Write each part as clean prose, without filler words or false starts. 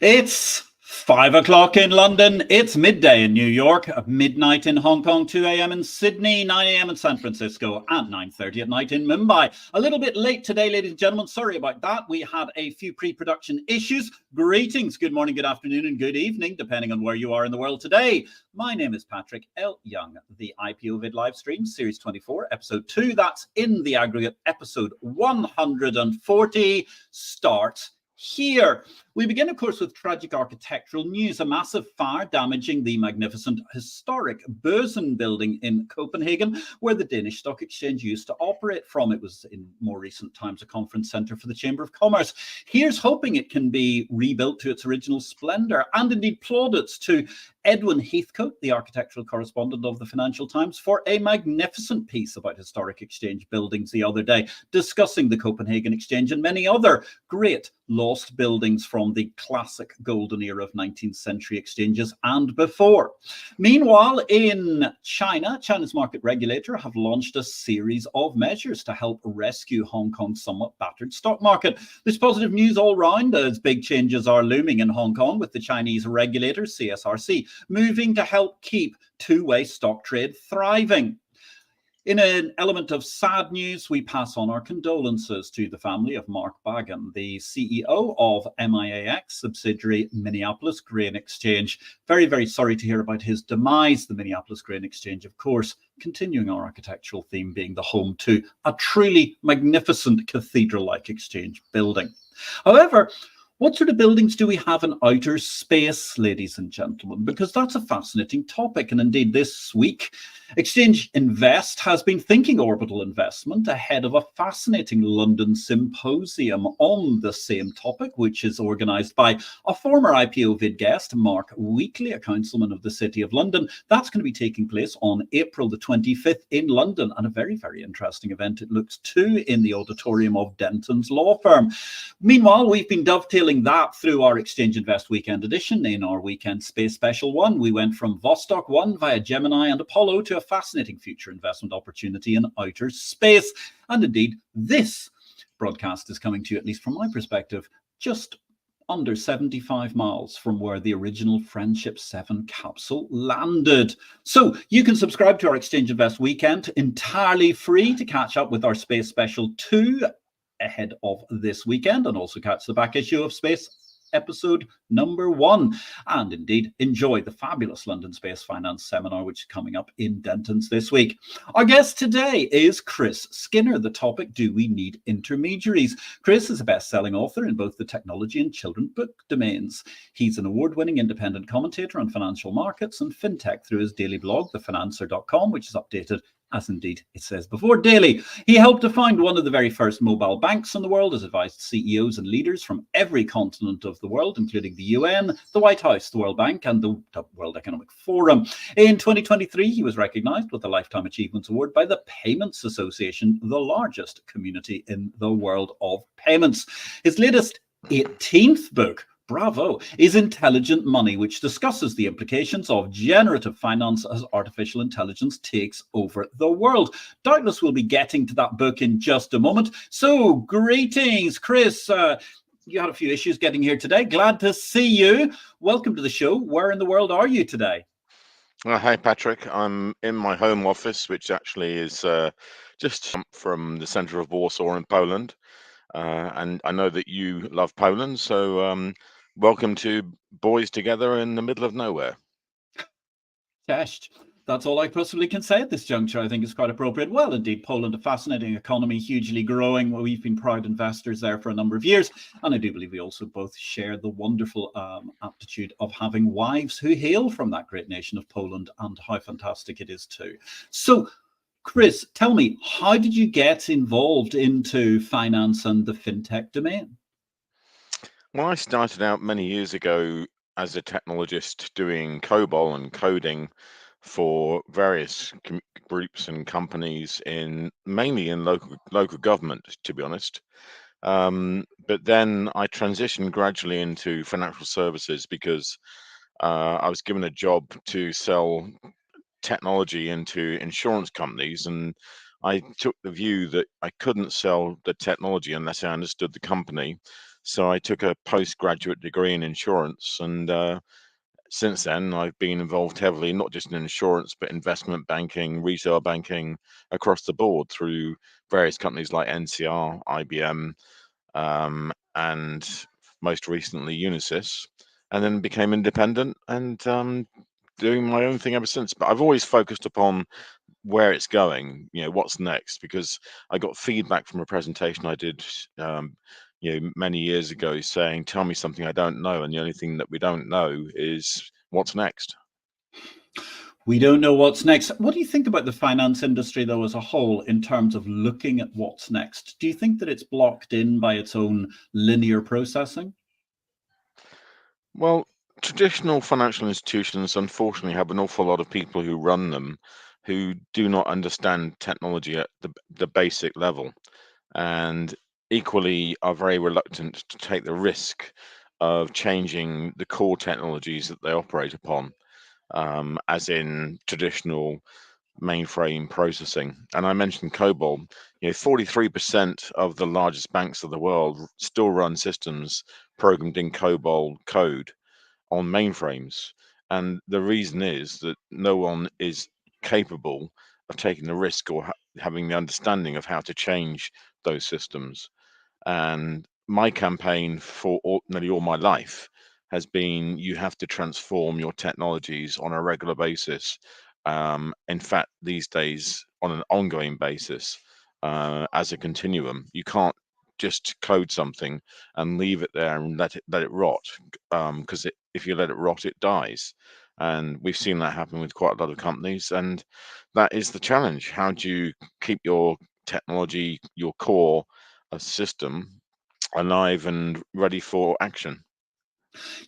It's 5 o'clock in London, it's midday in New York, midnight in Hong Kong, 2 a.m. in Sydney, 9 a.m. in San Francisco, and 9:30 at night in Mumbai. A little bit late today, ladies and gentlemen. Sorry about that. We had a few pre-production issues. Greetings, good morning, good afternoon, and good evening, depending on where you are in the world today. My name is Patrick L. Young. The IPO-VID live stream, Series 24, Episode 2, that's in the aggregate, Episode 140, starts here. We begin, of course, with tragic architectural news. A massive fire damaging the magnificent historic Bøsen building in Copenhagen, where the Danish Stock Exchange used to operate from. It was in more recent times a conference centre for the Chamber of Commerce. Here's hoping it can be rebuilt to its original splendour, and indeed plaudits to Edwin Heathcote, the architectural correspondent of the Financial Times, for a magnificent piece about historic exchange buildings the other day, discussing the Copenhagen Exchange and many other great lost buildings from the classic golden era of 19th century exchanges and before. Meanwhile, in China, China's market regulator have launched a series of measures to help rescue Hong Kong's somewhat battered stock market. There's positive news all round as big changes are looming in Hong Kong, with the Chinese regulator, CSRC, moving to help keep two-way stock trade thriving. In an element of sad news, we pass on our condolences to the family of Mark Bagan, the CEO of MIAX subsidiary Minneapolis Grain Exchange. Very, very sorry to hear about his demise. The Minneapolis Grain Exchange, of course, continuing our architectural theme, being the home to a truly magnificent cathedral-like exchange building. However, what sort of buildings do we have in outer space, ladies and gentlemen? Because that's a fascinating topic. And indeed, this week, Exchange Invest has been thinking orbital investment ahead of a fascinating London symposium on the same topic, which is organised by a former IPO-VID guest, Mark Wheatley, a councilman of the City of London. That's going to be taking place on April the 25th in London, and a very, very interesting event it looks too, in the auditorium of Denton's law firm. Meanwhile, we've been dovetailing that through our Exchange Invest Weekend Edition. In our Weekend Space Special 1, we went from Vostok 1 via Gemini and Apollo to a fascinating future investment opportunity in outer space. And indeed, this broadcast is coming to you, at least from my perspective, just under 75 miles from where the original Friendship 7 capsule landed. So you can subscribe to our Exchange Invest Weekend entirely free to catch up with our Space Special 2 ahead of this weekend, and also catch the back issue of Space episode number 1, and indeed enjoy the fabulous London Space Finance Seminar, which is coming up in Denton's this week. Our guest today is Chris Skinner. The topic: do we need intermediaries? Chris is a best-selling author in both the technology and children book domains. He's an award-winning independent commentator on financial markets and fintech through his daily blog, thefinancer.com, which is updated, as indeed it says before, daily. He helped to found one of the very first mobile banks in the world, has advised CEOs and leaders from every continent of the world, including the UN, the White House, the World Bank, and the World Economic Forum. In 2023, he was recognized with the Lifetime Achievements Award by the Payments Association, the largest community in the world of payments. His latest 18th book, bravo, is Intelligent Money, which discusses the implications of generative finance as artificial intelligence takes over the world. Doubtless we'll be getting to that book in just a moment. So greetings, Chris. You had a few issues getting here today. Glad to see you. Welcome to the show. Where in the world are you today? Hi, Patrick. I'm in my home office, which actually is just from the center of Warsaw in Poland. And I know that you love Poland, so welcome to Boys Together in the middle of nowhere. Test. That's all I possibly can say at this juncture. I think it's quite appropriate. Well, indeed, Poland, a fascinating economy, hugely growing. Well, we've been proud investors there for a number of years. And I do believe we also both share the wonderful aptitude of having wives who hail from that great nation of Poland, and how fantastic it is too. So, Chris, tell me, how did you get involved into finance and the fintech domain? Well, I started out many years ago as a technologist doing COBOL and coding for various groups and companies mainly in local government, to be honest. But then I transitioned gradually into financial services because I was given a job to sell technology into insurance companies, and I took the view that I couldn't sell the technology unless I understood the company. So I took a postgraduate degree in insurance, and since then, I've been involved heavily, not just in insurance, but investment banking, retail banking across the board through various companies like NCR, IBM, and most recently Unisys, and then became independent and doing my own thing ever since. But I've always focused upon where it's going, what's next, because I got feedback from a presentation I did, many years ago saying, tell me something I don't know. And the only thing that we don't know is what's next. We don't know what's next. What do you think about the finance industry, though, as a whole, in terms of looking at what's next? Do you think that it's blocked in by its own linear processing? Well, traditional financial institutions unfortunately have an awful lot of people who run them who do not understand technology at the basic level, and equally are very reluctant to take the risk of changing the core technologies that they operate upon, as in traditional mainframe processing. And I mentioned COBOL. 43% of the largest banks of the world still run systems programmed in COBOL code on mainframes. And the reason is that no one is capable of taking the risk or having the understanding of how to change those systems. And my campaign for nearly all my life has been, you have to transform your technologies on a regular basis. In fact, these days, on an ongoing basis, as a continuum. You can't just code something and leave it there and let it rot, because if you let it rot, it dies. And we've seen that happen with quite a lot of companies. And that is the challenge. How do you keep your technology, your core system alive and ready for action?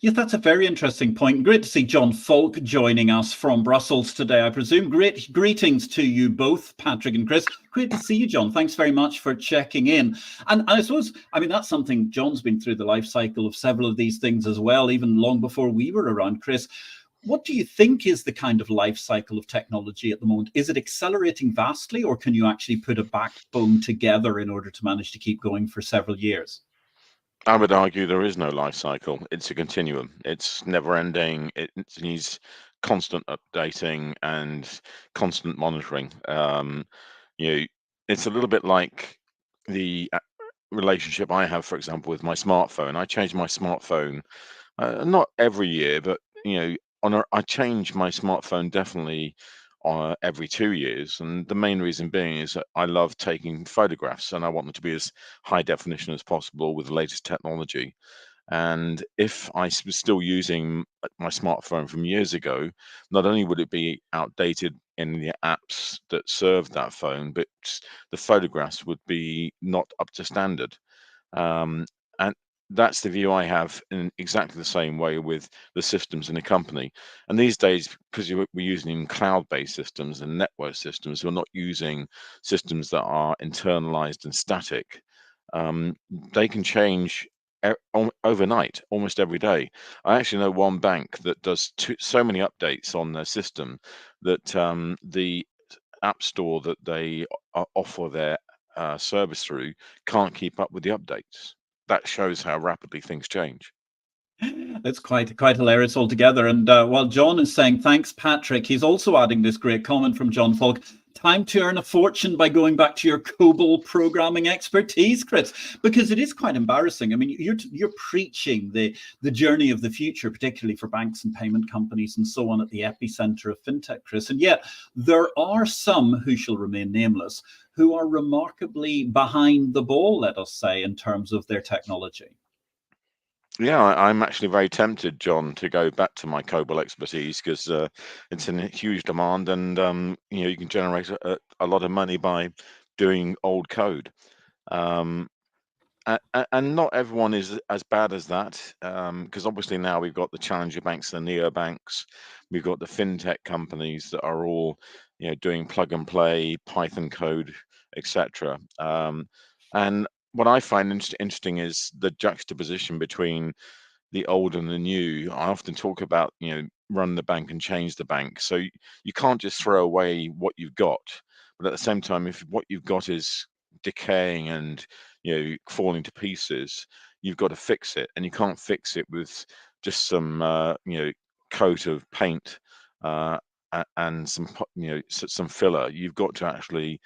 Yes, that's a very interesting point. Great to see John Falk joining us from Brussels today, I presume. Great greetings to you both, Patrick and Chris. Great to see you, John. Thanks very much for checking in. And I suppose, that's something John's been through the life cycle of several of these things as well, even long before we were around, Chris. What do you think is the kind of life cycle of technology at the moment? Is it accelerating vastly, or can you actually put a backbone together in order to manage to keep going for several years? I would argue there is no life cycle. It's a continuum. It's never ending. It needs constant updating and constant monitoring. You know, it's a little bit like the relationship I have, for example, with my smartphone. I change my smartphone not every year, but I change my smartphone definitely every 2 years, and the main reason being is that I love taking photographs, and I want them to be as high definition as possible with the latest technology. And if I was still using my smartphone from years ago, not only would it be outdated in the apps that serve that phone, but the photographs would be not up to standard. And that's the view I have in exactly the same way with the systems in a company. And these days, because we're using cloud-based systems and network systems, we're not using systems that are internalized and static. Um, they can change overnight, almost every day. I actually know one bank that does so many updates on their system that the app store that they offer their service through can't keep up with the updates. That shows how rapidly things change. It's quite hilarious altogether. And while John is saying thanks, Patrick, he's also adding this great comment from John Falk. Time to earn a fortune by going back to your COBOL programming expertise, Chris, because it is quite embarrassing. You're preaching the journey of the future, particularly for banks and payment companies and so on, at the epicenter of fintech, Chris. And yet there are some who shall remain nameless who are remarkably behind the ball, let us say, in terms of their technology. Yeah, I'm actually very tempted, John, to go back to my COBOL expertise because it's in huge demand, and you can generate a lot of money by doing old code. Um, and not everyone is as bad as that, because obviously now we've got the challenger banks, the neobanks, we've got the fintech companies that are all doing plug and play Python code, etc. And what I find interesting is the juxtaposition between the old and the new. I often talk about run the bank and change the bank. So you can't just throw away what you've got, but at the same time, if what you've got is decaying and falling to pieces, you've got to fix it, and you can't fix it with just some coat of paint and some filler. You've got to actually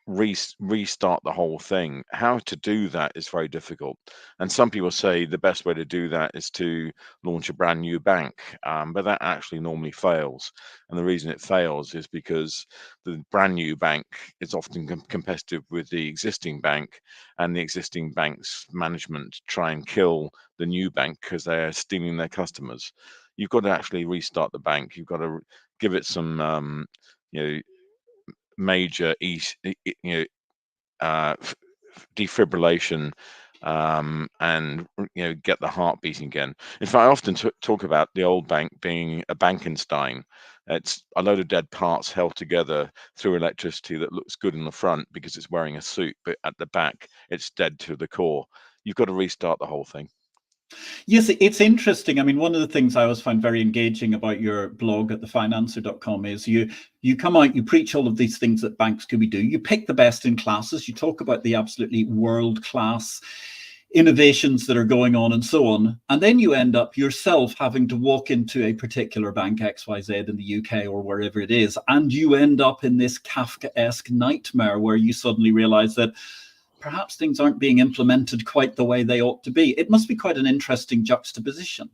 restart the whole thing. How to do that is very difficult, and some people say the best way to do that is to launch a brand new bank, but that actually normally fails. And the reason it fails is because the brand new bank is often competitive with the existing bank, and the existing bank's management try and kill the new bank because they're stealing their customers. You've got to actually restart the bank. You've got to give it some you know major defibrillation, and get the heart beating again. In fact, I often talk about the old bank being a Bankenstein. It's a load of dead parts held together through electricity that looks good in the front because it's wearing a suit, but at the back it's dead to the core. You've got to restart the whole thing. Yes, it's interesting. I mean, one of the things I always find very engaging about your blog at thefinancer.com is you come out, you preach all of these things that banks could be doing. You pick the best in classes. You talk about the absolutely world-class innovations that are going on and so on. And then you end up yourself having to walk into a particular bank, XYZ in the UK or wherever it is, and you end up in this Kafkaesque nightmare where you suddenly realize that perhaps things aren't being implemented quite the way they ought to be. It must be quite an interesting juxtaposition.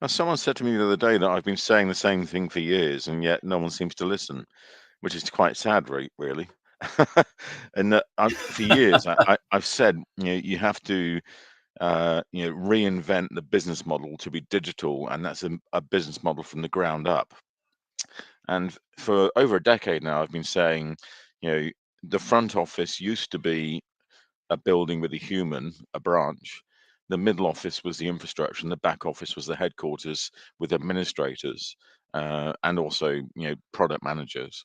Now, someone said to me the other day that I've been saying the same thing for years, and yet no one seems to listen, which is quite sad, really. And that for years I've said, you have to reinvent the business model to be digital, and that's a business model from the ground up. And for over a decade now, I've been saying, the front office used to be a building with a human, a branch. The middle office was the infrastructure, and the back office was the headquarters with administrators, and also product managers.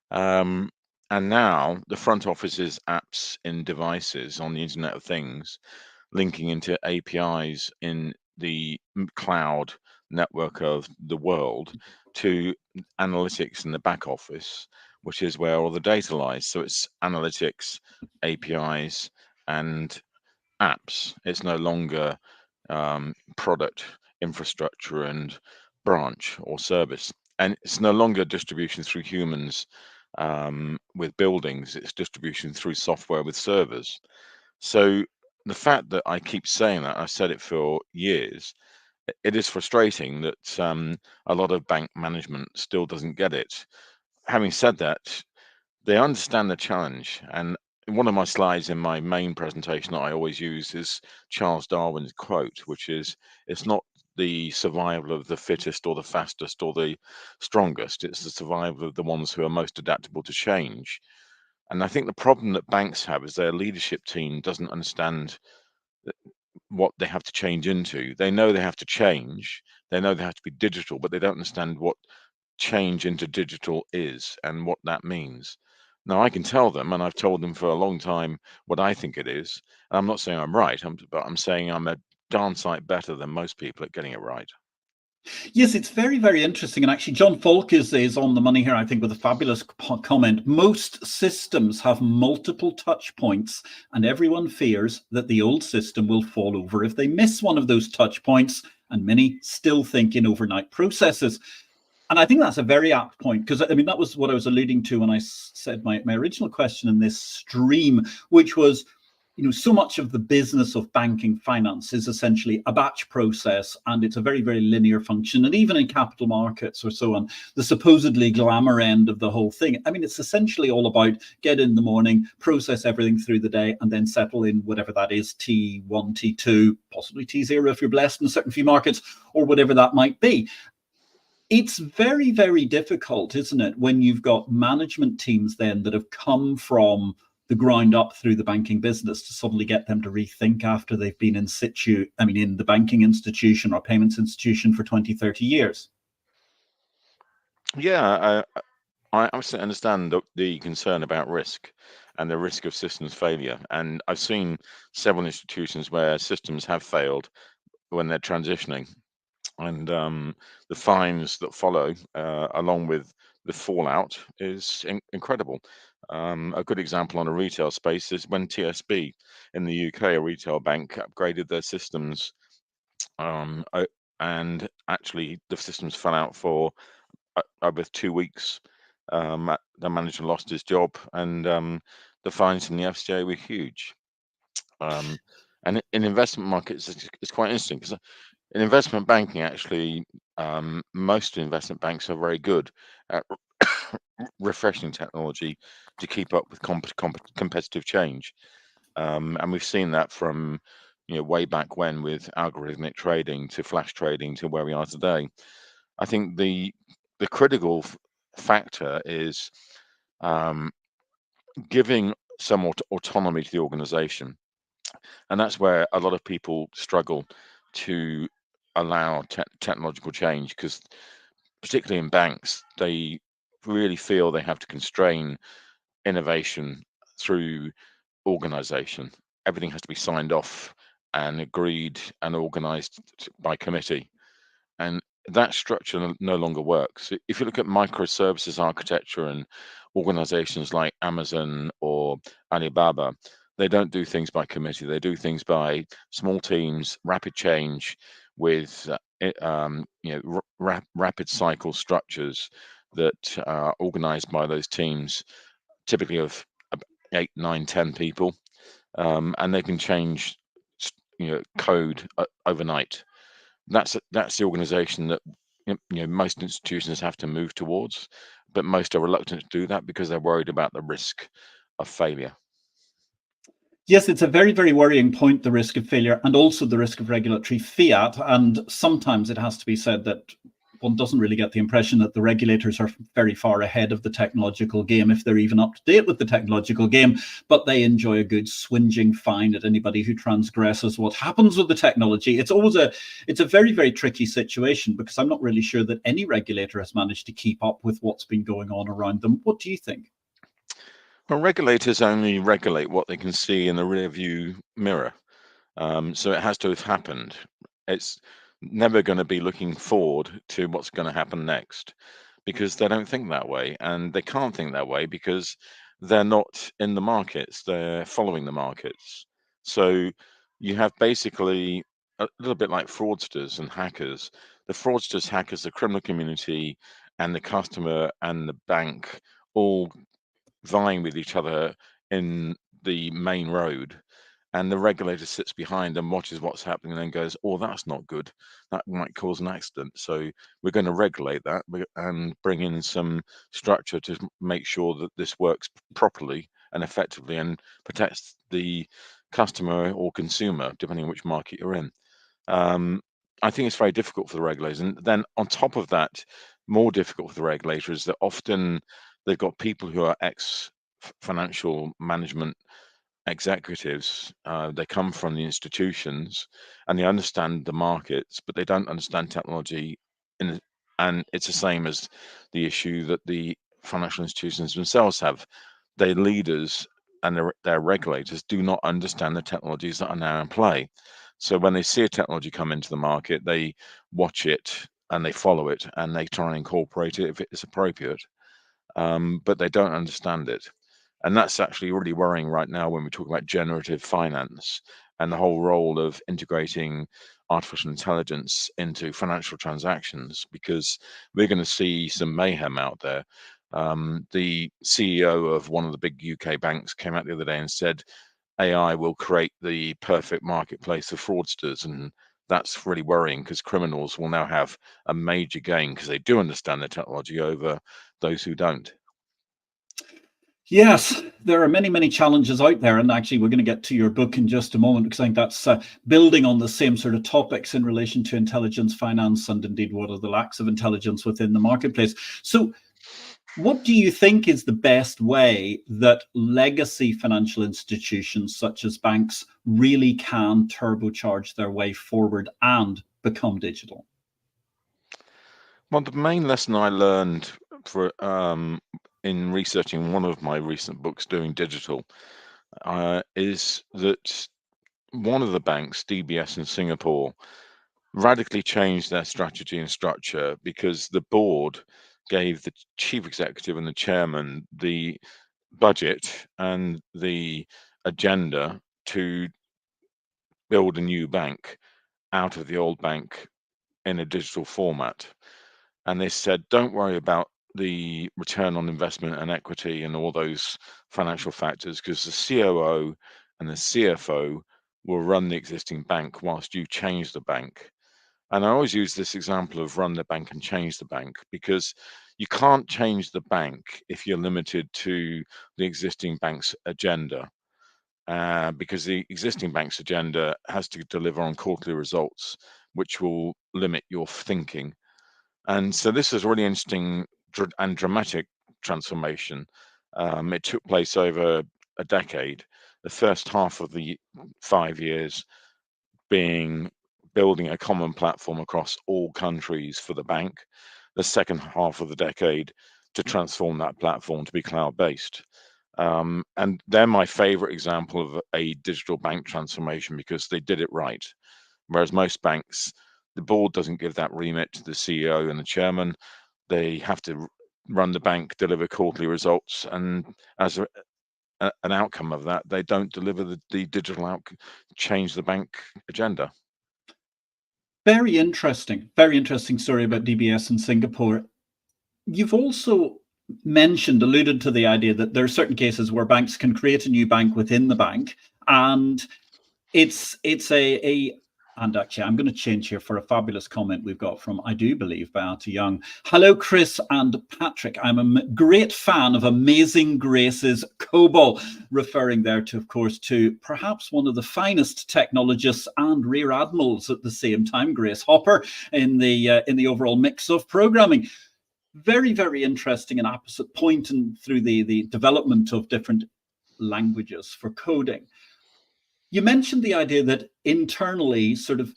Um, and now the front office is apps in devices on the Internet of Things, linking into APIs in the cloud network of the world to analytics in the back office, which is where all the data lies. So it's analytics, APIs, and apps. It's no longer product, infrastructure, and branch or service. And it's no longer distribution through humans with buildings, it's distribution through software with servers. So the fact that I keep saying that, I've said it for years, it is frustrating that a lot of bank management still doesn't get it. Having said that, they understand the challenge. And one of my slides in my main presentation that I always use is Charles Darwin's quote, which is, it's not the survival of the fittest or the fastest or the strongest, it's the survival of the ones who are most adaptable to change. And I think the problem that banks have is their leadership team doesn't understand what they have to change into. They know they have to change, they know they have to be digital, but they don't understand what change into digital is and what that means. Now, I can tell them, and I've told them for a long time what I think it is. And I'm not saying I'm right, but I'm saying I'm a darn sight better than most people at getting it right. Yes, it's very, very interesting. And actually, John Falk is on the money here, I think, with a fabulous comment. Most systems have multiple touch points, and everyone fears that the old system will fall over if they miss one of those touch points, and many still think in overnight processes. And I think that's a very apt point, because I mean, that was what I was alluding to when I said my original question in this stream, which was, so much of the business of banking finance is essentially a batch process, and it's a very, very linear function. And even in capital markets or so on, the supposedly glamour end of the whole thing, I mean, it's essentially all about get in the morning, process everything through the day, and then settle in whatever that is, T1, T2, possibly T0 if you're blessed in a certain few markets, or whatever that might be. It's very, very difficult, isn't it, when you've got management teams then that have come from the ground up through the banking business to suddenly get them to rethink after they've been in situ, I mean, in the banking institution or payments institution for 20, 30 years. Yeah, I absolutely understand the concern about risk and the risk of systems failure. And I've seen several institutions where systems have failed when they're transitioning. And the fines that follow, along with the fallout, is incredible. A good example on a retail space is when TSB in the UK, a retail bank, upgraded their systems, um, o- and actually the systems fell out for over 2 weeks. The manager lost his job, and the fines from the FCA were huge. Um, and in investment markets, it's quite interesting because in investment banking, actually, most investment banks are very good at refreshing technology to keep up with competitive change. And we've seen that from way back when with algorithmic trading to flash trading to where we are today. I think the critical factor is um, giving some autonomy to the organization, and that's where a lot of people struggle to allow technological change, because particularly in banks, they really feel they have to constrain innovation through organization. Everything has to be signed off and agreed and organized by committee. And that structure no longer works. If you look at microservices architecture and organizations like Amazon or Alibaba, they don't do things by committee. They do things by small teams, rapid change, with rapid cycle structures that are organized by those teams, typically of 8, 9, 10 people, and they can change code overnight. That's the organization that most institutions have to move towards, but most are reluctant to do that because they're worried about the risk of failure. Yes, it's a very, very worrying point, the risk of failure and also the risk of regulatory fiat. And sometimes it has to be said that one doesn't really get the impression that the regulators are very far ahead of the technological game, if they're even up to date with the technological game, but they enjoy a good swinging fine at anybody who transgresses what happens with the technology. It's a very, very tricky situation, because I'm not really sure that any regulator has managed to keep up with what's been going on around them. What do you think? Well, regulators only regulate what they can see in the rear view mirror. So it has to have happened. It's never going to be looking forward to what's going to happen next, because they don't think that way, and they can't think that way because they're not in the markets, they're following the markets. So you have basically a little bit like fraudsters and hackers. The fraudsters, hackers, the criminal community, and the customer and the bank all vying with each other in the main road, and the regulator sits behind and watches what's happening and then goes, oh, that's not good, that might cause an accident, so we're going to regulate that and bring in some structure to make sure that this works properly and effectively and protects the customer or consumer, depending on which market you're in. um, I think it's very difficult for the regulators. And then on top of that, more difficult for the regulator is that often they've got people who are ex financial management executives. They come from the institutions and they understand the markets, but they don't understand technology. In, and it's the same as the issue that the financial institutions themselves have. Their leaders and their regulators do not understand the technologies that are now in play. So when they see a technology come into the market, they watch it and they follow it and they try and incorporate it if it's appropriate, but they don't understand it. And that's actually really worrying right now when we talk about generative finance and the whole role of integrating artificial intelligence into financial transactions, because we're going to see some mayhem out there. The CEO of one of the big UK banks came out the other day and said AI will create the perfect marketplace of fraudsters. And that's really worrying because criminals will now have a major gain because they do understand the technology over those who don't. Yes, there are many, many challenges out there. And actually, we're going to get to your book in just a moment, because I think that's building on the same sort of topics in relation to intelligence finance and indeed what are the lacks of intelligence within the marketplace. So, what do you think is the best way that legacy financial institutions such as banks really can turbocharge their way forward and become digital? Well, the main lesson I learned for in researching one of my recent books doing digital is that one of the banks, DBS in Singapore, radically changed their strategy and structure because the board gave the chief executive and the chairman the budget and the agenda to build a new bank out of the old bank in a digital format. And they said, don't worry about the return on investment and equity and all those financial factors, because the COO and the CFO will run the existing bank whilst you change the bank. And I always use this example of run the bank and change the bank, because you can't change the bank if you're limited to the existing bank's agenda. Because the existing bank's agenda has to deliver on quarterly results, which will limit your thinking. And so this is a really interesting and dramatic transformation. It took place over a decade. The first half of the 5 years being building a common platform across all countries for the bank. The second half of the decade to transform that platform to be cloud-based. And they're my favorite example of a digital bank transformation because they did it right. Whereas most banks, the board doesn't give that remit to the CEO and the chairman. They have to run the bank, deliver quarterly results, and as an outcome of that, they don't deliver the digital change the bank agenda. Very interesting story about DBS in Singapore. You've also alluded to the idea that there are certain cases where banks can create a new bank within the bank, and it's a and actually, I'm going to change here for a fabulous comment we've got from, I do believe, Beata Young. Hello, Chris and Patrick. I'm a great fan of Amazing Grace's COBOL, referring there to, of course, to perhaps one of the finest technologists and rear admirals at the same time, Grace Hopper, in the overall mix of programming. Very, very interesting and opposite point through the development of different languages for coding. You mentioned the idea that internally, sort of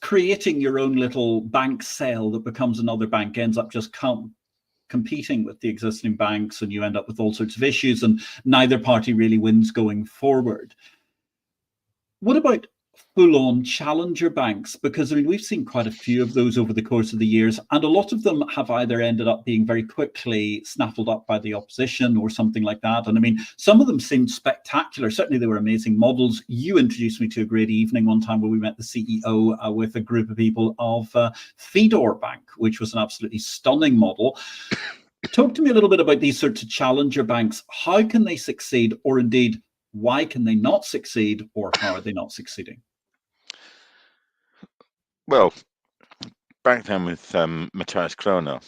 creating your own little bank cell that becomes another bank ends up just competing with the existing banks, and you end up with all sorts of issues, and neither party really wins going forward. What about full-on challenger banks? Because I mean, we've seen quite a few of those over the course of the years, and a lot of them have either ended up being very quickly snaffled up by the opposition or something like that. And I mean, some of them seemed spectacular. Certainly, they were amazing models. You introduced me to a great evening one time where we met the CEO with a group of people of Fidor Bank, which was an absolutely stunning model. Talk to me a little bit about these sorts of challenger banks. How can they succeed, or indeed, why can they not succeed, or how are they not succeeding? Well, back then with Matthias Kroner,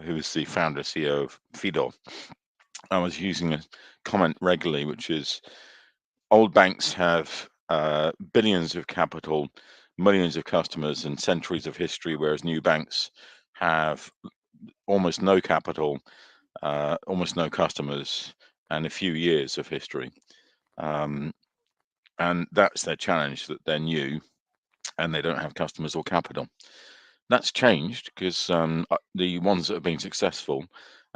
who was the founder CEO of Fidor, I was using a comment regularly, which is old banks have billions of capital, millions of customers, and centuries of history, whereas new banks have almost no capital, almost no customers, and a few years of history. And that's their challenge, that they're new and they don't have customers or capital. That's changed because the ones that have been successful,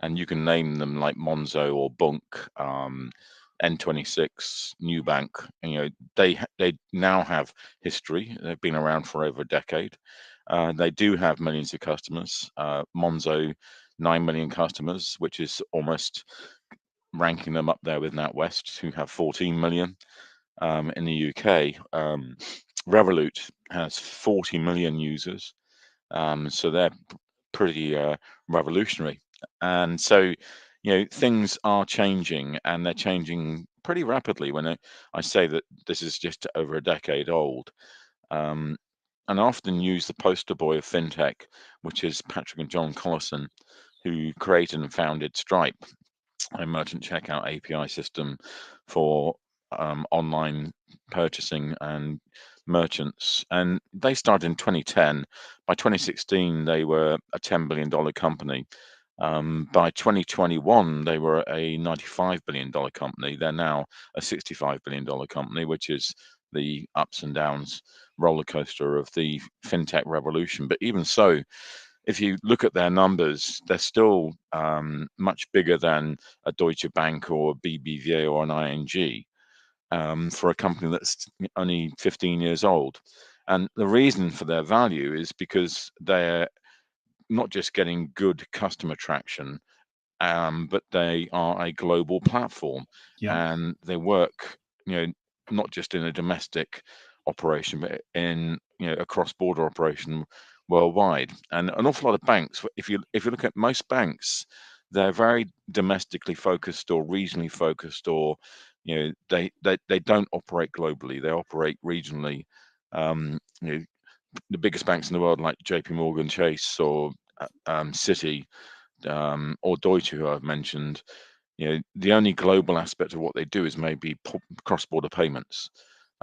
and you can name them like Monzo or Bunk, N26, Newbank, they now have history. They've been around for over a decade. They do have millions of customers. Monzo, 9 million customers, which is almost ranking them up there with NatWest, who have 14 million. In the UK, Revolut has 40 million users. So they're pretty revolutionary. And so, things are changing, and they're changing pretty rapidly. When I say that this is just over a decade old, and I often use the poster boy of fintech, which is Patrick and John Collison, who created and founded Stripe, a merchant checkout API system for online purchasing and merchants. And they started in 2010. By 2016, they were a $10 billion company. By 2021, they were a $95 billion company. They're now a $65 billion company, which is the ups and downs roller coaster of the fintech revolution. But even so, if you look at their numbers, they're still much bigger than a Deutsche Bank or a BBVA or an ING, for a company that's only 15 years old. And the reason for their value is because they're not just getting good customer traction, but they are a global platform, Yeah. and they work, not just in a domestic operation, but in a cross-border operation worldwide. And an awful lot of banks, if you look at most banks, they're very domestically focused or regionally focused, or they don't operate globally. They operate regionally. Um, you know, the biggest banks in the world, like JP Morgan Chase or Citi, or Deutsche, who I've mentioned, the only global aspect of what they do is maybe cross-border payments.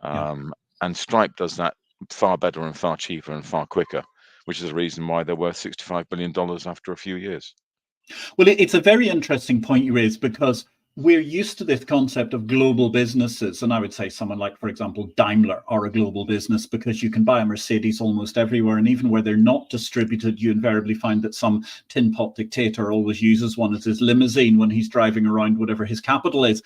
Yeah. And Stripe does that far better and far cheaper and far quicker, which is the reason why they're worth $65 billion after a few years. Well, it's a very interesting point you raise, because we're used to this concept of global businesses. And I would say someone like, for example, Daimler are a global business, because you can buy a Mercedes almost everywhere. And even where they're not distributed, you invariably find that some tin pot dictator always uses one as his limousine when he's driving around whatever his capital is.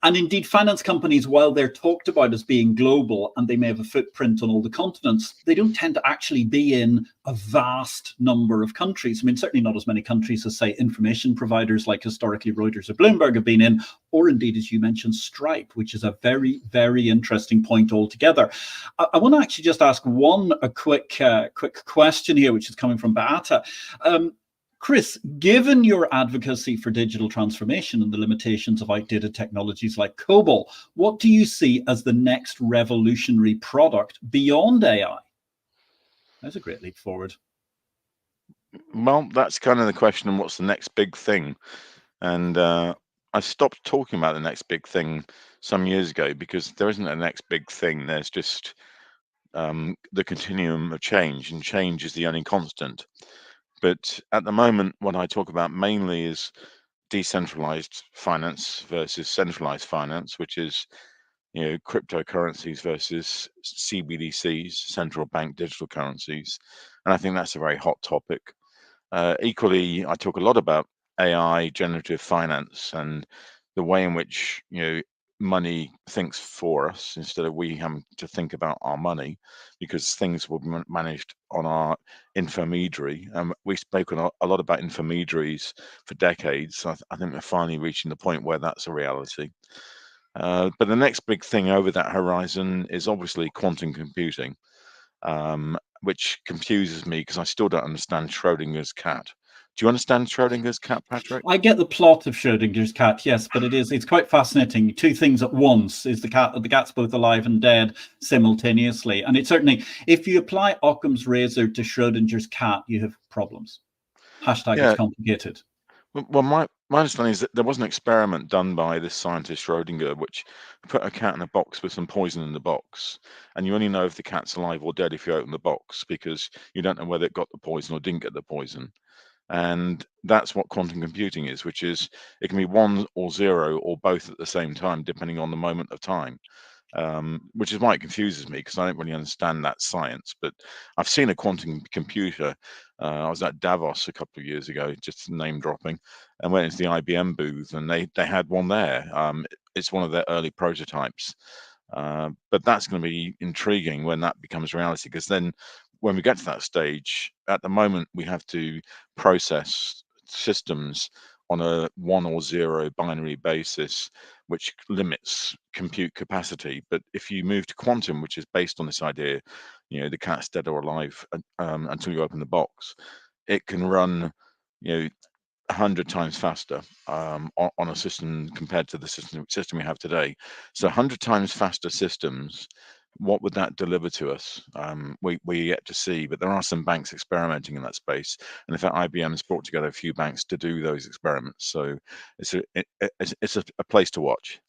And indeed, finance companies, while they're talked about as being global and they may have a footprint on all the continents, they don't tend to actually be in a vast number of countries. I mean, certainly not as many countries as, say, information providers like historically Reuters or Bloomberg have been in, or indeed, as you mentioned, Stripe, which is a very, very interesting point altogether. I want to actually just ask a quick question here, which is coming from Beata. Chris, given your advocacy for digital transformation and the limitations of outdated technologies like COBOL, what do you see as the next revolutionary product beyond AI? That's a great leap forward. Well, that's kind of the question, what's the next big thing? And I stopped talking about the next big thing some years ago, because there isn't a next big thing. There's just the continuum of change, and change is the only constant. But at the moment, what I talk about mainly is decentralized finance versus centralized finance, which is cryptocurrencies versus CBDCs, central bank digital currencies. And I think that's a very hot topic. Equally, I talk a lot about AI, generative finance, and the way in which money thinks for us instead of we having to think about our money, because things will be managed on our intermediary. We've spoken a lot about intermediaries for decades. I think we're finally reaching the point where that's a reality. But the next big thing over that horizon is obviously quantum computing, which confuses me because I still don't understand Schrodinger's cat. Do you understand Schrodinger's cat, Patrick? I get the plot of Schrodinger's cat, yes, but it's quite fascinating. Two things at once. Is the cat's both alive and dead simultaneously. And it certainly, if you apply Occam's razor to Schrodinger's cat, you have problems. Hashtag Yeah. it's complicated. Well, my understanding is that there was an experiment done by this scientist Schrodinger, which put a cat in a box with some poison in the box, and you only know if the cat's alive or dead if you open the box, because you don't know whether it got the poison or didn't get the poison. And that's what quantum computing is, which is it can be 1 or 0 or both at the same time, depending on the moment of time. Which is why it confuses me, because I don't really understand that science. But I've seen a quantum computer. I was at Davos a couple of years ago, just name dropping, and went into the IBM booth, and they had one there. It's one of their early prototypes. But that's going to be intriguing when that becomes reality, because then when we get to that stage, at the moment we have to process systems on a 1 or 0 binary basis, which limits compute capacity. But if you move to quantum, which is based on this idea, the cat's dead or alive until you open the box, it can run 100 times faster on a system compared to the system we have today. So 100 times faster systems, what would that deliver to us? We yet to see, but there are some banks experimenting in that space. And in fact, IBM's brought together a few banks to do those experiments. So it's a place to watch.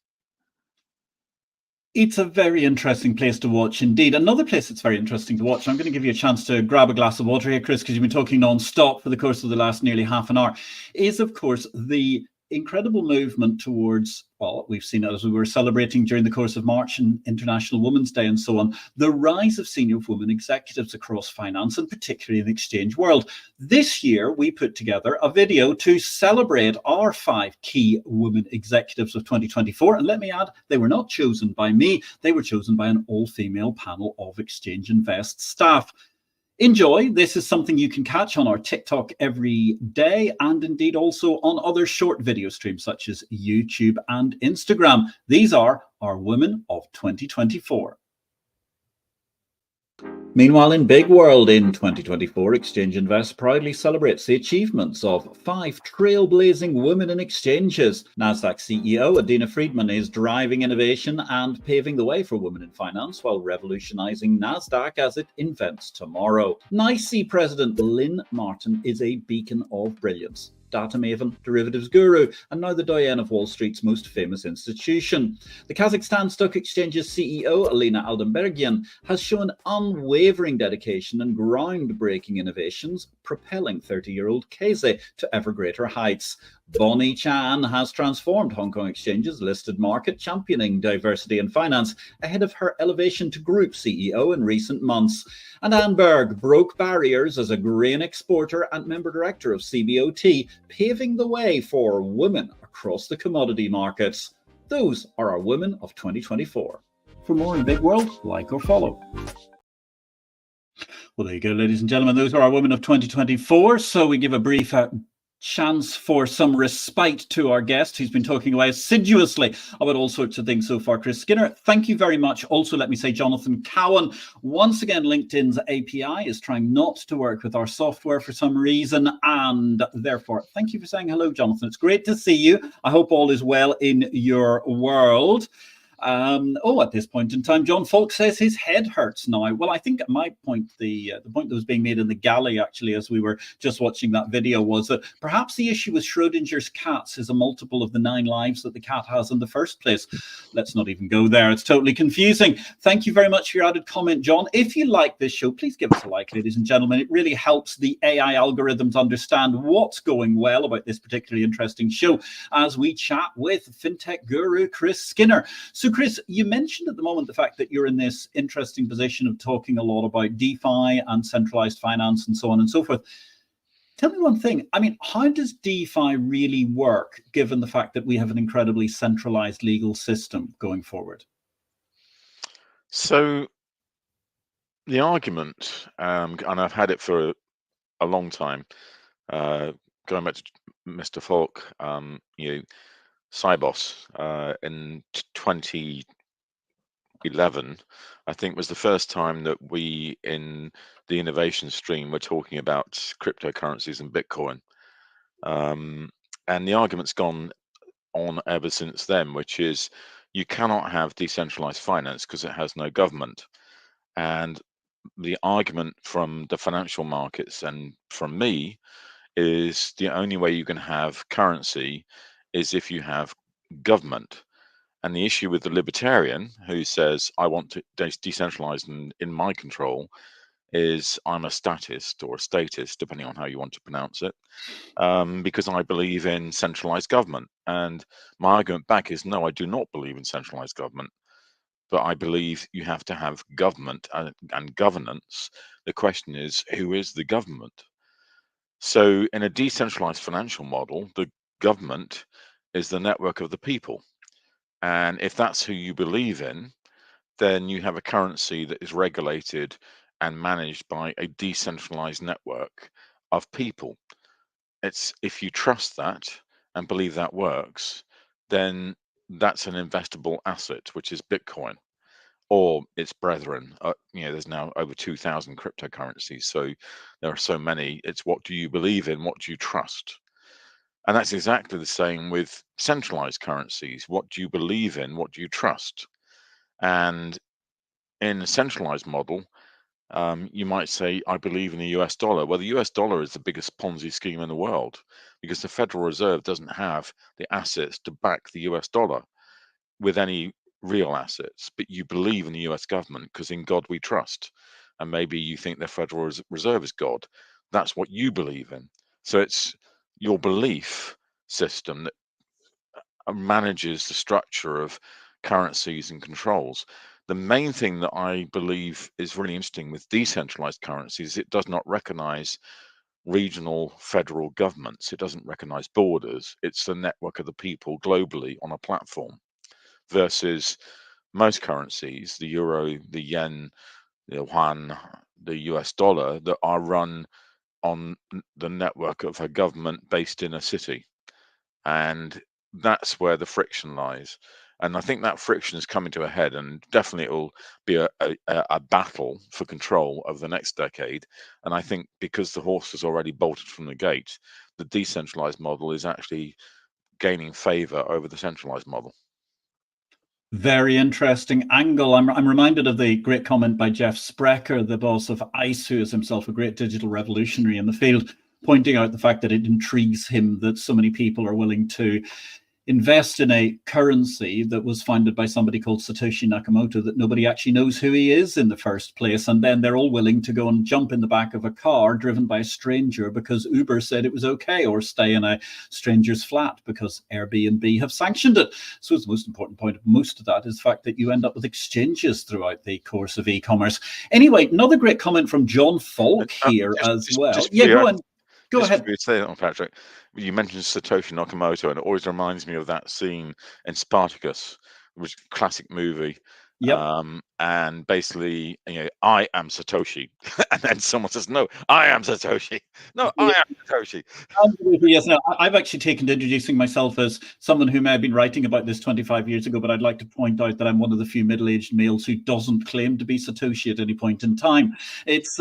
It's a very interesting place to watch indeed. Another place that's very interesting to watch, I'm going to give you a chance to grab a glass of water here, Chris, because you've been talking non-stop for the course of the last nearly half an hour, is, of course, the incredible movement towards, well, we've seen it as we were celebrating during the course of March and International Women's Day and so on, the rise of senior women executives across finance, and particularly in the exchange world. This year, we put together a video to celebrate our 5 key women executives of 2024. And let me add, they were not chosen by me. They were chosen by an all-female panel of Exchange Invest staff. Enjoy. This is something you can catch on our TikTok every day, and indeed also on other short video streams such as YouTube and Instagram. These are our Women of 2024. Meanwhile, in Big World in 2024, Exchange Invest proudly celebrates the achievements of 5 trailblazing women in exchanges. Nasdaq CEO Adina Friedman is driving innovation and paving the way for women in finance while revolutionizing Nasdaq as it invents tomorrow. NYSE President Lynn Martin is a beacon of brilliance. Data maven, derivatives guru, and now the doyen of Wall Street's most famous institution. The Kazakhstan Stock Exchange's CEO, Alina Aldenbergian, has shown unwavering dedication and groundbreaking innovations, propelling 30-year-old KZ to ever greater heights. Bonnie Chan has transformed Hong Kong Exchange's listed market, championing diversity in finance ahead of her elevation to group CEO in recent months. And Anne Berg broke barriers as a grain exporter and member director of CBOT, paving the way for women across the commodity markets. Those are our Women of 2024. For more in Big World, like or follow. Well, there you go, ladies and gentlemen. Those are our Women of 2024. So we give a brief chance for some respite to our guest who's been talking away assiduously about all sorts of things so far. Chris Skinner, thank you very much. Also, let me say Jonathan Cowan. Once again, LinkedIn's API is trying not to work with our software for some reason, and therefore, thank you for saying hello, Jonathan. It's great to see you. I hope all is well in your world. At this point in time, John Falk says his head hurts now. Well, I think at my point, the point that was being made in the galley, actually, as we were just watching that video, was that perhaps the issue with Schrodinger's cats is a multiple of the 9 lives that the cat has in the first place. Let's not even go there. It's totally confusing. Thank you very much for your added comment, John. If you like this show, please give us a like, ladies and gentlemen. It really helps the AI algorithms understand what's going well about this particularly interesting show as we chat with fintech guru Chris Skinner. So Chris, you mentioned at the moment the fact that you're in this interesting position of talking a lot about DeFi and centralized finance and so on and so forth. Tell me one thing. I mean, how does DeFi really work, given the fact that we have an incredibly centralized legal system going forward? So the argument, and I've had it for a long time, going back to Mr. Falk, Cybos in 2011, I think was the first time that we in the innovation stream were talking about cryptocurrencies and Bitcoin. And the argument's gone on ever since then, which is you cannot have decentralized finance because it has no government. And the argument from the financial markets and from me is the only way you can have currency is if you have government. And the issue with the libertarian who says, I want to decentralize and in my control, is I'm a statist or a statist, depending on how you want to pronounce it, because I believe in centralized government. And my argument back is, no, I do not believe in centralized government, but I believe you have to have government and governance. The question is, who is the government? So in a decentralized financial model, the government is the network of the people. And if that's who you believe in, then you have a currency that is regulated and managed by a decentralized network of people. It's if you trust that and believe that works, then that's an investable asset, which is Bitcoin or its brethren. There's now over 2,000 cryptocurrencies. So there are so many. It's what do you believe in? What do you trust? And that's exactly the same with centralized currencies. What do you believe in? What do you trust? And in a centralized model, you might say, I believe in the US dollar. Well, the US dollar is the biggest Ponzi scheme in the world because the Federal Reserve doesn't have the assets to back the US dollar with any real assets. But you believe in the US government because in God we trust. And maybe you think the Federal Reserve is God. That's what you believe in. So it's your belief system that manages the structure of currencies and controls. The main thing that I believe is really interesting with decentralized currencies, it does not recognize regional federal governments. It doesn't recognize borders. It's the network of the people globally on a platform versus most currencies, the euro, the yen, the yuan, the US dollar that are run on the network of a government based in a city. And that's where the friction lies. And I think that friction is coming to a head, and definitely it will be a battle for control over the next decade. And I think because the horse has already bolted from the gate, the decentralized model is actually gaining favor over the centralized model. Very interesting angle. I'm reminded of the great comment by Jeff Sprecher, the boss of ICE, who is himself a great digital revolutionary in the field, pointing out the fact that it intrigues him that so many people are willing to invest in a currency that was founded by somebody called Satoshi Nakamoto that nobody actually knows who he is in the first place. And then they're all willing to go and jump in the back of a car driven by a stranger because Uber said it was okay, or stay in a stranger's flat because Airbnb have sanctioned it. So the most important point of most of that is the fact that you end up with exchanges throughout the course of e-commerce. Anyway, another great comment from John Falk here as well. Yeah, go on. Go Just ahead. for you to say that, Patrick, you mentioned Satoshi Nakamoto, and it always reminds me of that scene in Spartacus, which is a classic movie. Yep. And basically, I am Satoshi, and then someone says, "No, I am Satoshi. No, I am Satoshi." Absolutely, yes. Now, I've actually taken to introducing myself as someone who may have been writing about this 25 years ago, but I'd like to point out that I'm one of the few middle-aged males who doesn't claim to be Satoshi at any point in time. It's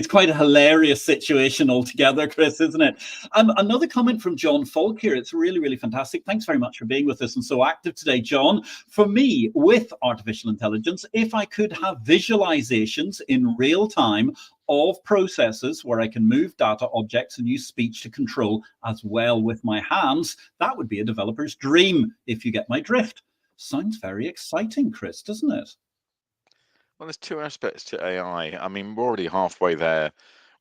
quite a hilarious situation altogether, Chris, isn't it? Another comment from John Falk here. It's really, really fantastic. Thanks very much for being with us and so active today, John. For me, with artificial intelligence, if I could have visualizations in real time of processes where I can move data objects and use speech to control as well with my hands, that would be a developer's dream, if you get my drift. Sounds very exciting, Chris, doesn't it? Well, there's two aspects to AI. I mean, we're already halfway there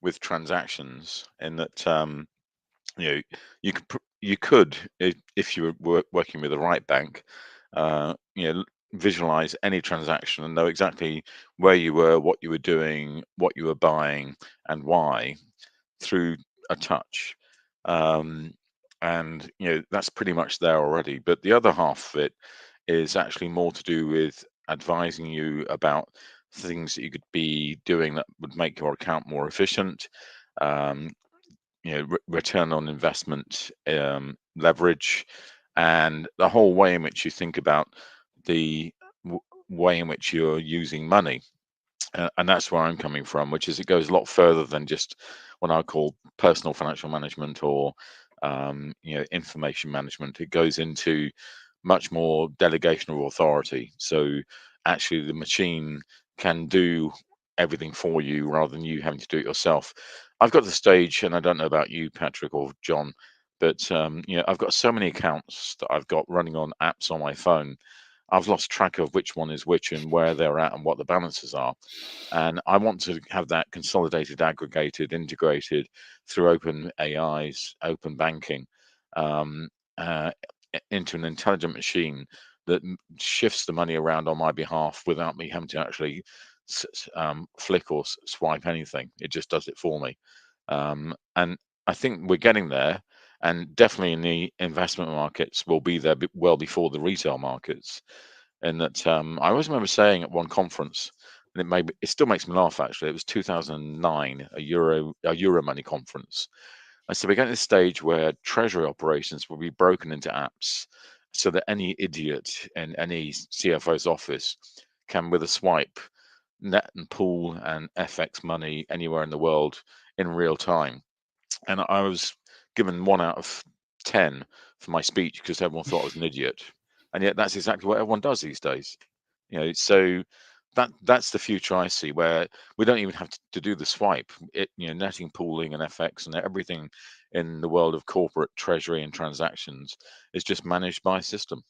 with transactions, in that you could, if you were working with the right bank, visualize any transaction and know exactly where you were, what you were doing, what you were buying, and why, through a touch. And that's pretty much there already. But the other half of it is actually more to do with advising you about things that you could be doing that would make your account more efficient. um, Return on investment, leverage, and the whole way in which you think about the way in which you're using money. And that's where I'm coming from, which is it goes a lot further than just what I call personal financial management, or information management. It goes into much more delegation of authority. So actually, the machine can do everything for you rather than you having to do it yourself. I've got to the stage, and I don't know about you, Patrick or John, but I've got so many accounts that I've got running on apps on my phone. I've lost track of which one is which and where they're at and what the balances are. And I want to have that consolidated, aggregated, integrated through open AIs, open banking, um, uh, into an intelligent machine that shifts the money around on my behalf without me having to actually flick or swipe anything. It just does it for me. And I think we're getting there, and definitely in the investment markets, we'll be there well before the retail markets. And that, I always remember saying at one conference, and it still makes me laugh actually. It was 2009, a Euro money conference. I said we're getting to the stage where treasury operations will be broken into apps, so that any idiot in any CFO's office can, with a swipe, net and pool and FX money anywhere in the world in real time. And I was given 1 out of 10 for my speech because everyone thought I was an idiot, and yet that's exactly what everyone does these days. So that's the future I see, where we don't even have to do the swipe. Netting, pooling, and FX, and everything in the world of corporate treasury and transactions is just managed by a system.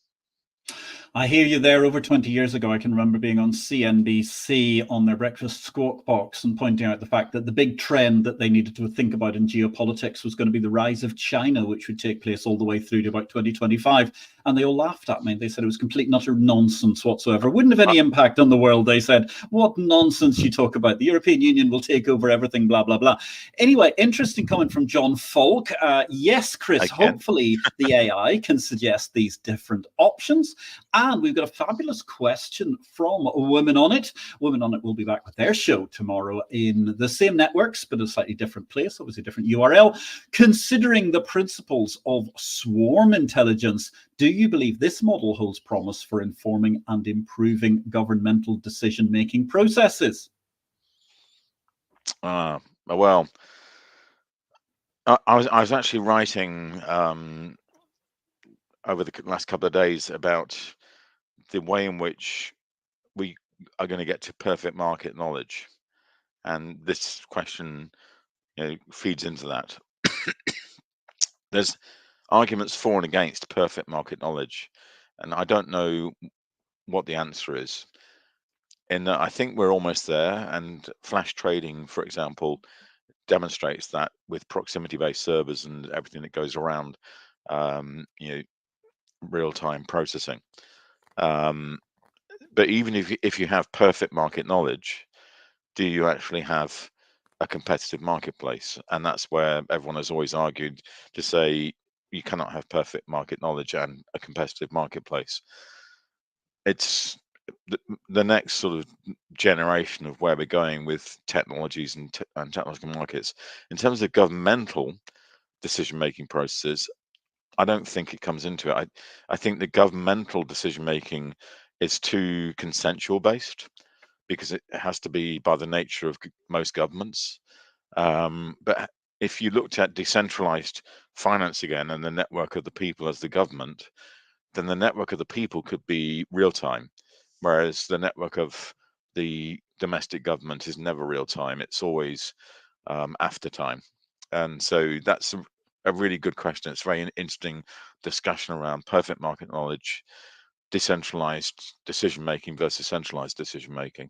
I hear you there. Over 20 years ago, I can remember being on CNBC on their breakfast squawk box and pointing out the fact that the big trend that they needed to think about in geopolitics was going to be the rise of China, which would take place all the way through to about 2025. And they all laughed at me. They said it was complete and utter nonsense whatsoever. Wouldn't have any impact on the world. They said, what nonsense you talk about. The European Union will take over everything, blah, blah, blah. Anyway, interesting comment from John Falk. Yes, Chris, Again. hopefully the AI can suggest these different options. And we've got a fabulous question from Women on It. Women on It will be back with their show tomorrow in the same networks, but a slightly different place, obviously different URL. Considering the principles of swarm intelligence, do you believe this model holds promise for informing and improving governmental decision-making processes? Well, I was actually writing over the last couple of days about the way in which we are going to get to perfect market knowledge, and this question, feeds into that. There's arguments for and against perfect market knowledge, and I don't know what the answer is. In that, I think we're almost there, and flash trading, for example, demonstrates that with proximity-based servers and everything that goes around, real-time processing. But even if you have perfect market knowledge, do you actually have a competitive marketplace? And that's where everyone has always argued to say you cannot have perfect market knowledge and a competitive marketplace. It's the next sort of generation of where we're going with technologies and technological markets. In terms of governmental decision-making processes, I don't think it comes into it. I think the governmental decision-making is too consensual based, because it has to be by the nature of most governments. But if you looked at decentralized finance again and the network of the people as the government, then the network of the people could be real time, whereas the network of the domestic government is never real time. It's always after time. And so that's a really good question. It's a very interesting discussion around perfect market knowledge, decentralized decision making versus centralized decision making.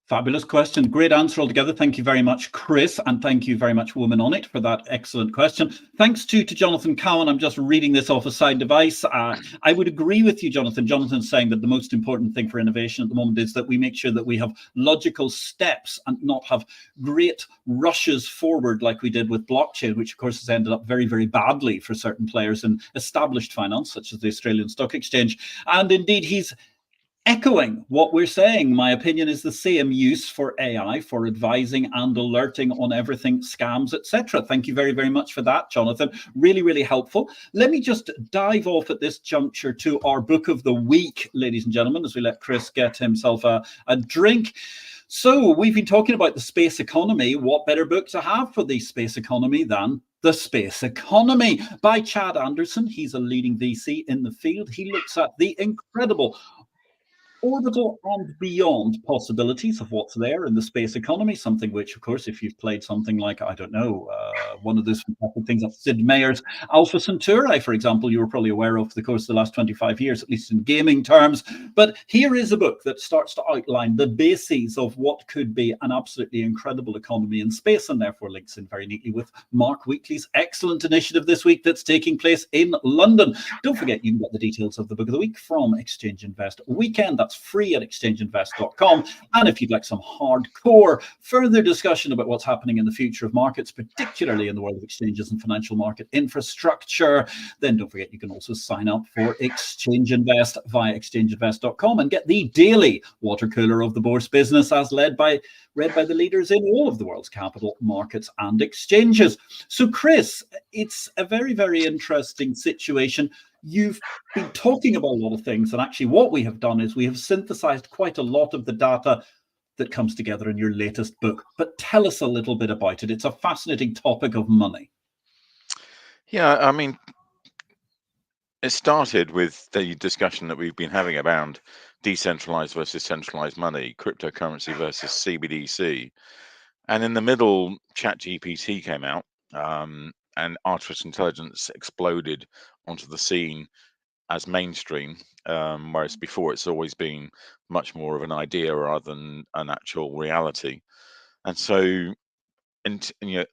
Fabulous question. Great answer altogether. Thank you very much, Chris. And thank you very much, Woman on It, for that excellent question. Thanks to Jonathan Cowan. I'm just reading this off a side device. I would agree with you, Jonathan. Jonathan's saying that the most important thing for innovation at the moment is that we make sure that we have logical steps and not have great rushes forward like we did with blockchain, which of course has ended up very, very badly for certain players in established finance, such as the Australian Stock Exchange. And indeed, he's echoing what we're saying. My opinion is the same: use for AI for advising and alerting on everything, scams, etc. Thank you very, very much for that, Jonathan. Really, really helpful. Let me just dive off at this juncture to our book of the week, ladies and gentlemen, as we let Chris get himself a drink. So we've been talking about the space economy. What better book to have for the space economy than The Space Economy by Chad Anderson? He's a leading VC in the field. He looks at the incredible orbital and beyond possibilities of what's there in the space economy, something which, of course, if you've played something like, I don't know, one of those fantastic things like Sid Meier's Alpha Centauri, for example, you were probably aware of the course of the last 25 years, at least in gaming terms. But here is a book that starts to outline the bases of what could be an absolutely incredible economy in space, and therefore links in very neatly with Mark Wheatley's excellent initiative this week that's taking place in London. Don't forget, you can get the details of the book of the week from Exchange Invest Weekend. That's free at exchangeinvest.com. And if you'd like some hardcore further discussion about what's happening in the future of markets, particularly in the world of exchanges and financial market infrastructure, then don't forget you can also sign up for Exchange Invest via exchangeinvest.com and get the daily water cooler of the Bourse business, as read by the leaders in all of the world's capital markets and exchanges. So, Chris, it's a very, very interesting situation. You've been talking about a lot of things, and actually what we have done is we have synthesized quite a lot of the data that comes together in your latest book. But tell us a little bit about it. It's a fascinating topic of money. Yeah, I mean, it started with the discussion that we've been having around decentralized versus centralized money, cryptocurrency versus CBDC. And in the middle, ChatGPT came out, and artificial intelligence exploded onto the scene as mainstream, whereas before it's always been much more of an idea rather than an actual reality. And so,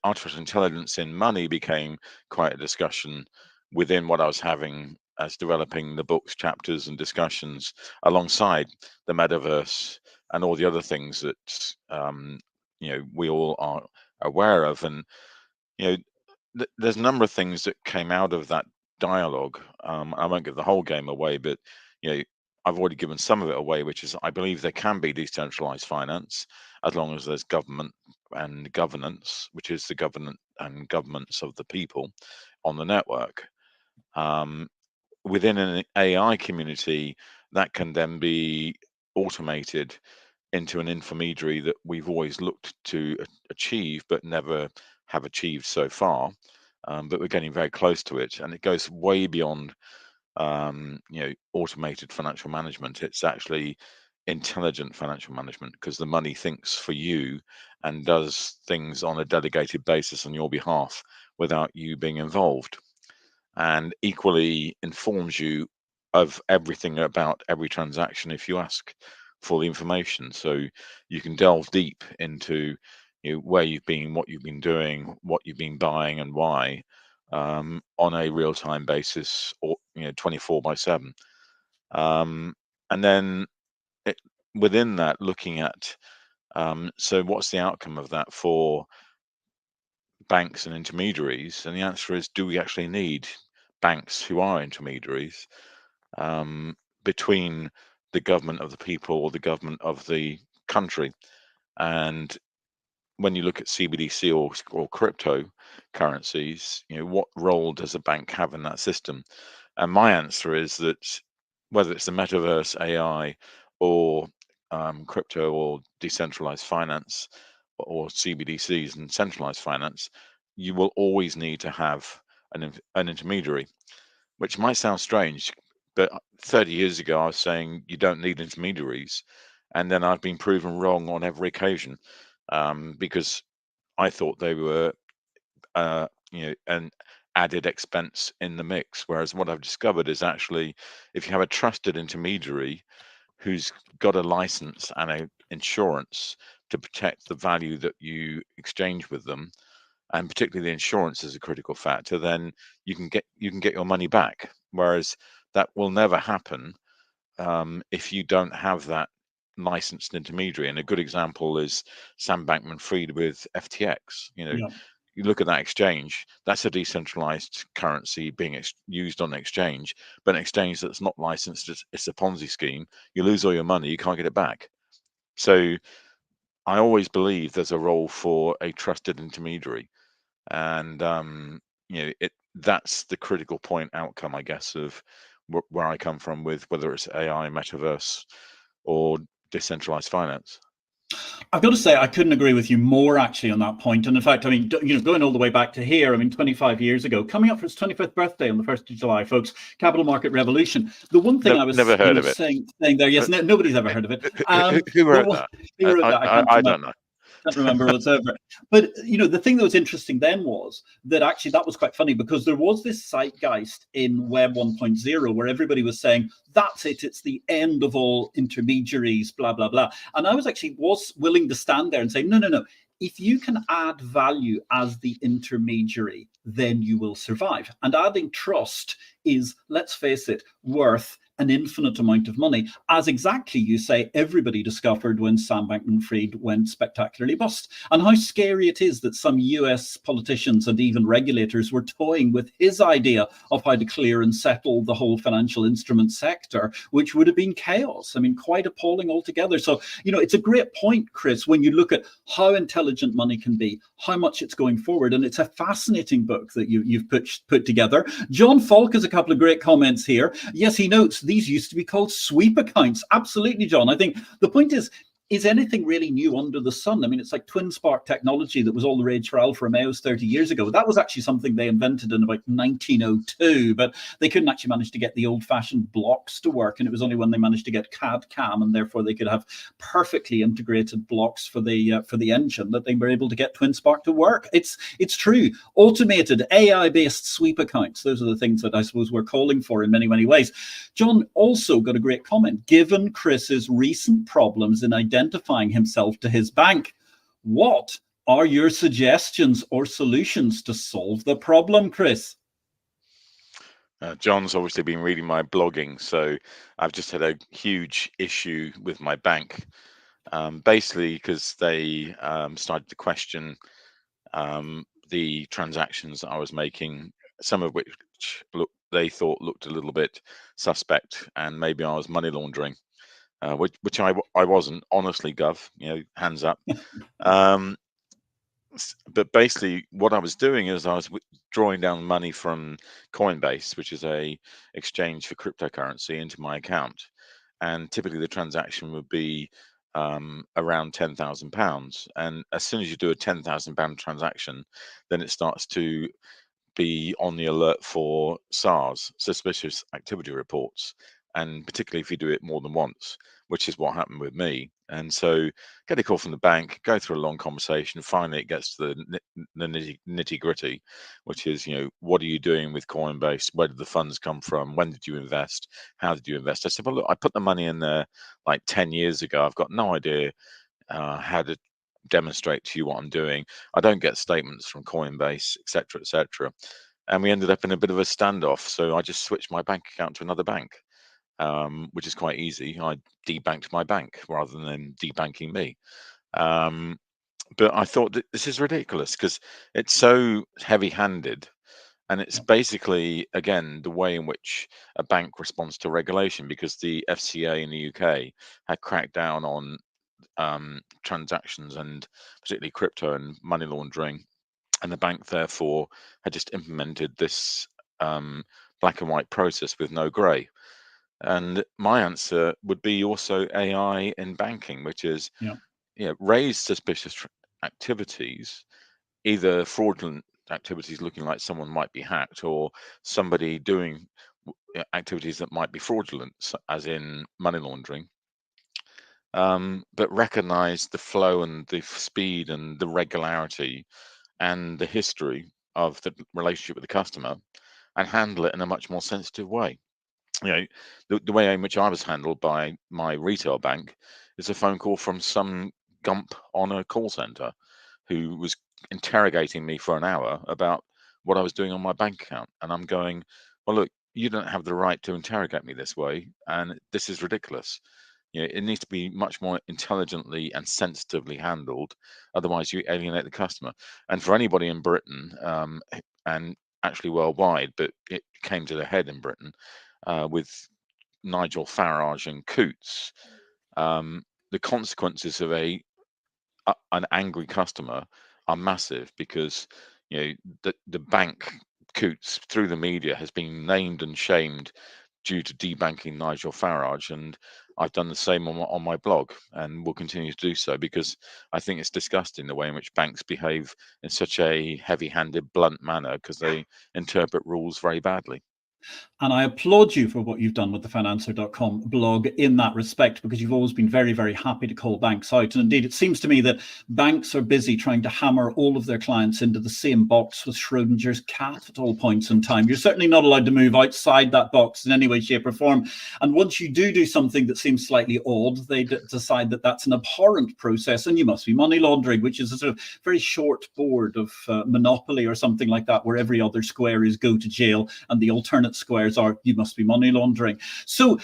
artificial intelligence in money became quite a discussion within what I was having as developing the book's chapters and discussions alongside the metaverse and all the other things that we all are aware of. And there's a number of things that came out of that dialogue. I won't give the whole game away, but I've already given some of it away, which is I believe there can be decentralized finance as long as there's government and governance, which is the government and governments of the people on the network. Within an AI community, that can then be automated into an intermediary that we've always looked to achieve, but never have achieved so far. But we're getting very close to it, and it goes way beyond automated financial management. It's actually intelligent financial management, because the money thinks for you and does things on a delegated basis on your behalf without you being involved, and equally informs you of everything about every transaction if you ask for the information. So you can delve deep into where you've been, what you've been doing, what you've been buying, and why, on a real-time basis, or 24/7. And then it, within that, looking at so what's the outcome of that for banks and intermediaries? And the answer is, do we actually need banks who are intermediaries between the government of the people or the government of the country? And when you look at CBDC or cryptocurrencies, what role does a bank have in that system? And my answer is that whether it's the metaverse, AI, or crypto or decentralized finance, or CBDCs and centralized finance, you will always need to have an intermediary, which might sound strange, but 30 years ago I was saying you don't need intermediaries, and then I've been proven wrong on every occasion, because I thought they were an added expense in the mix. Whereas what I've discovered is actually, if you have a trusted intermediary who's got a license and a insurance to protect the value that you exchange with them, and particularly the insurance is a critical factor, then you can get your money back. Whereas that will never happen if you don't have that licensed intermediary. And a good example is Sam Bankman-Fried with FTX. Yeah. You look at that exchange, that's a decentralized currency being used on an exchange, but an exchange that's not licensed, it's a Ponzi scheme. You lose all your money, you can't get it back. So I always believe there's a role for a trusted intermediary, and that's the critical point outcome, I guess, of where I come from with whether it's AI, metaverse, or decentralized finance. I've got to say, I couldn't agree with you more, actually, on that point. And in fact, I mean, going all the way back to here, I mean, 25 years ago, coming up for its 25th birthday on the 1st of July, folks, Capital Market Revolution. The one thing I was Never heard of it. saying there, yes, nobody's ever heard of it. Who wrote that? Who wrote that? I don't know. Can't remember whatsoever. But the thing that was interesting then was that actually that was quite funny, because there was this zeitgeist in Web 1.0 where everybody was saying, that's it, it's the end of all intermediaries, blah, blah, blah. And I was willing to stand there and say, no. If you can add value as the intermediary, then you will survive. And adding trust is, let's face it, worth an infinite amount of money, as exactly you say everybody discovered when Sam Bankman-Fried went spectacularly bust. And how scary it is that some US politicians and even regulators were toying with his idea of how to clear and settle the whole financial instrument sector, which would have been chaos. I mean, quite appalling altogether. So, it's a great point, Chris, when you look at how intelligent money can be, how much it's going forward. And it's a fascinating book that you've put together. John Falk has a couple of great comments here. Yes, he notes these used to be called sweep accounts. Absolutely, John. I think the point is anything really new under the sun? I mean, it's like twin spark technology that was all the rage for Alfa Romeos 30 years ago. That was actually something they invented in about 1902, but they couldn't actually manage to get the old-fashioned blocks to work. And it was only when they managed to get CAD/CAM, and therefore they could have perfectly integrated blocks for the engine, that they were able to get twin spark to work. It's true. Automated AI-based sweep accounts. Those are the things that I suppose we're calling for in many, many ways. John also got a great comment. Given Chris's recent problems in identifying himself to his bank, what are your suggestions or solutions to solve the problem, Chris? John's obviously been reading my blogging, so I've just had a huge issue with my bank, basically because they started to question the transactions that I was making, some of which look they thought looked a little bit suspect, and maybe I was money laundering, which I wasn't, honestly, Gov. Hands up. Um, but basically, what I was doing is I was drawing down money from Coinbase, which is a exchange for cryptocurrency, into my account, and typically the transaction would be around £10,000. And as soon as you do a £10,000 transaction, then it starts to be on the alert for SARS, suspicious activity reports, and particularly if you do it more than once, which is what happened with me. And so, get a call from the bank, go through a long conversation. Finally, it gets to the nitty gritty, which is, what are you doing with Coinbase? Where did the funds come from? When did you invest? How did you invest? I said, well, look, I put the money in there like 10 years ago. I've got no idea how to demonstrate to you what I'm doing. I don't get statements from Coinbase, etc., etc. And we ended up in a bit of a standoff. So I just switched my bank account to another bank, which is quite easy. I debanked my bank rather than them debanking me. But I thought that this is ridiculous because it's so heavy-handed. And it's basically, again, the way in which a bank responds to regulation, because the FCA in the UK had cracked down on transactions, and particularly crypto and money laundering, and the bank therefore had just implemented this black and white process with no grey. And my answer would be also AI in banking, which is raise suspicious activities, either fraudulent activities looking like someone might be hacked, or somebody doing activities that might be fraudulent, as in money laundering. But recognize the flow and the speed and the regularity and the history of the relationship with the customer, and handle it in a much more sensitive way. The way in which I was handled by my retail bank is a phone call from some gump on a call center who was interrogating me for an hour about what I was doing on my bank account. And I'm going, well, look, you don't have the right to interrogate me this way, and this is ridiculous. It needs to be much more intelligently and sensitively handled. Otherwise, you alienate the customer. And for anybody in Britain, and actually worldwide, but it came to the head in Britain with Nigel Farage and Coots, the consequences of an angry customer are massive, because the bank, Coots, through the media, has been named and shamed due to debanking Nigel Farage, and I've done the same on my blog, and will continue to do so, because I think it's disgusting the way in which banks behave in such a heavy-handed, blunt manner, because they interpret rules very badly. And I applaud you for what you've done with the Financer.com blog in that respect, because you've always been very, very happy to call banks out. And indeed, it seems to me that banks are busy trying to hammer all of their clients into the same box with Schrodinger's cat at all points in time. You're certainly not allowed to move outside that box in any way, shape, or form. And once you do something that seems slightly odd, they decide that that's an abhorrent process and you must be money laundering, which is a sort of very short board of Monopoly or something like that, where every other square is go to jail and the alternate square are you must be money laundering. So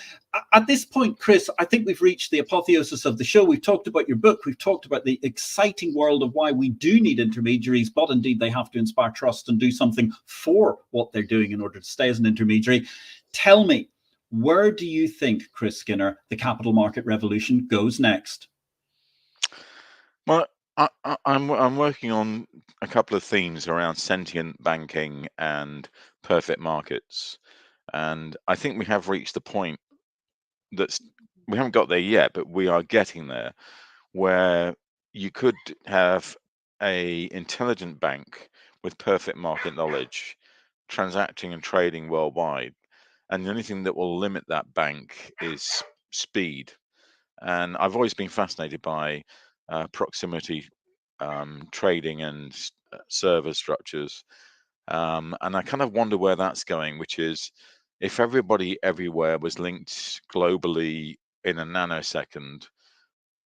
at this point, Chris, I think we've reached the apotheosis of the show. We've talked about your book. We've talked about the exciting world of why we do need intermediaries, but indeed they have to inspire trust and do something for what they're doing in order to stay as an intermediary. Tell me, where do you think, Chris Skinner, the capital market revolution goes next? Well, I'm working on a couple of themes around sentient banking and perfect markets. And I think we have reached the point we haven't got there yet, but we are getting there, where you could have a intelligent bank with perfect market knowledge transacting and trading worldwide. And the only thing that will limit that bank is speed. And I've always been fascinated by proximity trading and server structures. And I kind of wonder where that's going, which is, if everybody everywhere was linked globally in a nanosecond,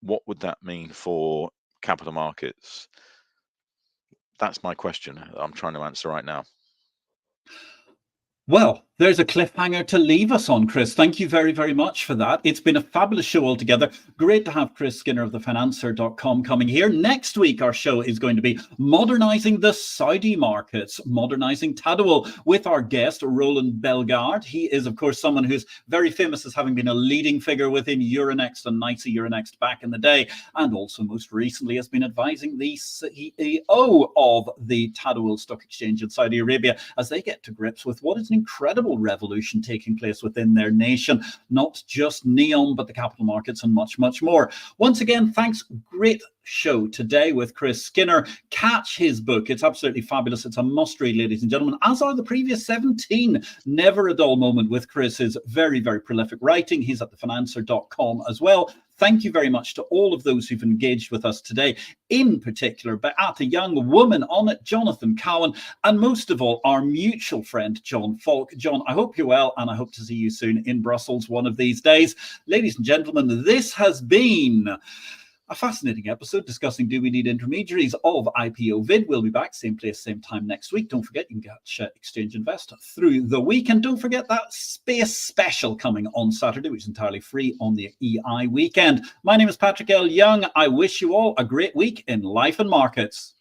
what would that mean for capital markets? That's my question I'm trying to answer right now. Well, There's a cliffhanger to leave us on, Chris. Thank you very, very much for that. It's been a fabulous show altogether. Great to have Chris Skinner of thefinancer.com coming here. Next week, our show is going to be Modernizing the Saudi Markets, Modernizing Tadawul, with our guest, Roland Bellegarde. He is, of course, someone who's very famous as having been a leading figure within Euronext and NYSE Euronext back in the day, and also most recently has been advising the CEO of the Tadawul Stock Exchange in Saudi Arabia as they get to grips with what is an incredible revolution taking place within their nation, not just neon, but the capital markets and much, much more. Once again, thanks. Great show today with Chris Skinner. Catch his book. It's absolutely fabulous. It's a must read, ladies and gentlemen, as are the previous 17. Never a dull moment with Chris's very, very prolific writing. He's at thefinancer.com as well. Thank you very much to all of those who've engaged with us today, in particular, Beata Young, Woman on It, Jonathan Cowan, and most of all, our mutual friend, John Falk. John, I hope you're well, and I hope to see you soon in Brussels one of these days. Ladies and gentlemen, this has been a fascinating episode discussing Do We Need Intermediaries of IPO-VID. We'll be back, same place, same time next week. Don't forget, you can catch Exchange Invest through the week. And don't forget that space special coming on Saturday, which is entirely free on the EI weekend. My name is Patrick L. Young. I wish you all a great week in life and markets.